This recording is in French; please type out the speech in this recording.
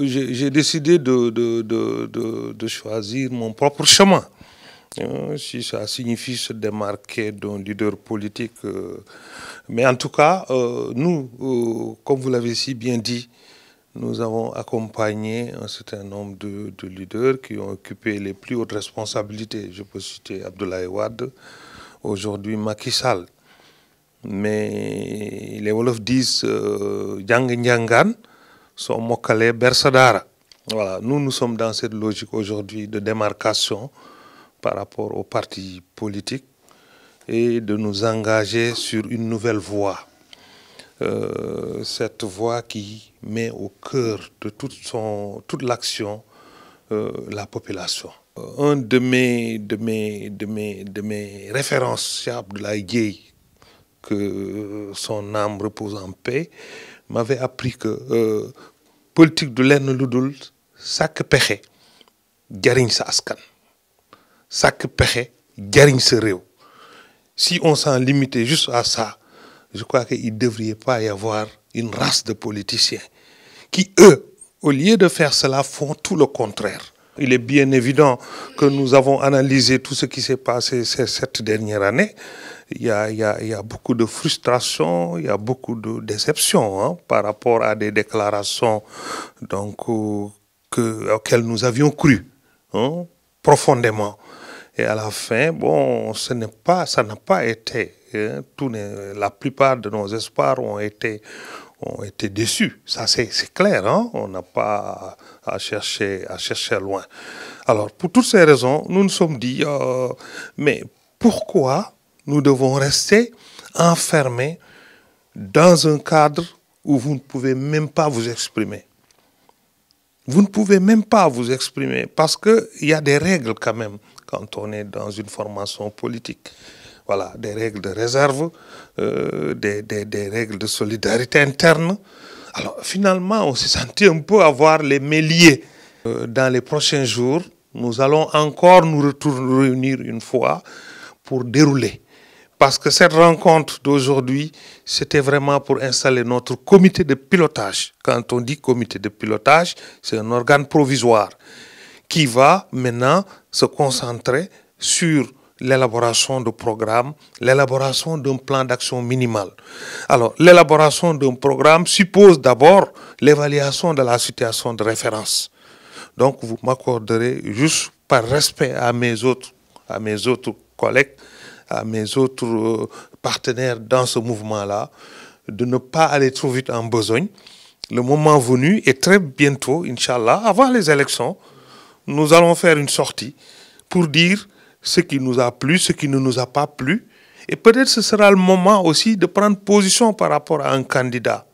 J'ai décidé de choisir mon propre chemin. Si ça signifie se démarquer d'un leader politique. Mais en tout cas, nous, comme vous l'avez si bien dit, nous avons accompagné un certain nombre de leaders qui ont occupé les plus hautes responsabilités. Je peux citer Abdoulaye Wade, aujourd'hui Macky Sall. Mais les Wolofs disent Jang Njangan, sont Mokale Bersadara. Voilà, nous sommes dans cette logique aujourd'hui de démarcation par rapport aux partis politiques et de nous engager sur une nouvelle voie. Cette voie qui met au cœur de toute l'action la population. Un de mes références, c'est Abdoulaye Dièye, que son âme repose en paix, m'avait appris que politique de lenn lu dul sàkk pexe jariñ sa askan sàkk pexe jariñ sa réew. Si on s'en limitait juste à ça, je crois qu'il ne devrait pas y avoir une race de politiciens qui, eux, au lieu de faire cela, font tout le contraire. Il est bien évident que nous avons analysé tout ce qui s'est passé cette dernière année. Il y a beaucoup de frustration, il y a beaucoup de déception par rapport à des déclarations donc, auxquelles nous avions cru profondément. Et à la fin, bon, ça n'a pas été. La plupart de nos espoirs ont été déçus. Ça, c'est clair. On n'a pas à chercher loin. Alors, pour toutes ces raisons, nous nous sommes dit, mais pourquoi nous devons rester enfermés dans un cadre où vous ne pouvez même pas vous exprimer? Vous ne pouvez même pas vous exprimer parce qu'il y a des règles quand même quand on est dans une formation politique. Voilà, des règles de réserve, des règles de solidarité interne. Alors finalement, on s'est senti un peu avoir les mains liées. Dans les prochains jours, nous allons encore nous réunir une fois pour dérouler. Parce que cette rencontre d'aujourd'hui, c'était vraiment pour installer notre comité de pilotage. Quand on dit comité de pilotage, c'est un organe provisoire qui va maintenant se concentrer sur l'élaboration de programmes, l'élaboration d'un plan d'action minimal. Alors, l'élaboration d'un programme suppose d'abord l'évaluation de la situation de référence. Donc, vous m'accorderez juste par respect à mes autres collègues, à mes autres partenaires dans ce mouvement-là, de ne pas aller trop vite en besogne. Le moment venu, et très bientôt, Inch'Allah, avant les élections, nous allons faire une sortie pour dire ce qui nous a plu, ce qui ne nous a pas plu. Et peut-être ce sera le moment aussi de prendre position par rapport à un candidat.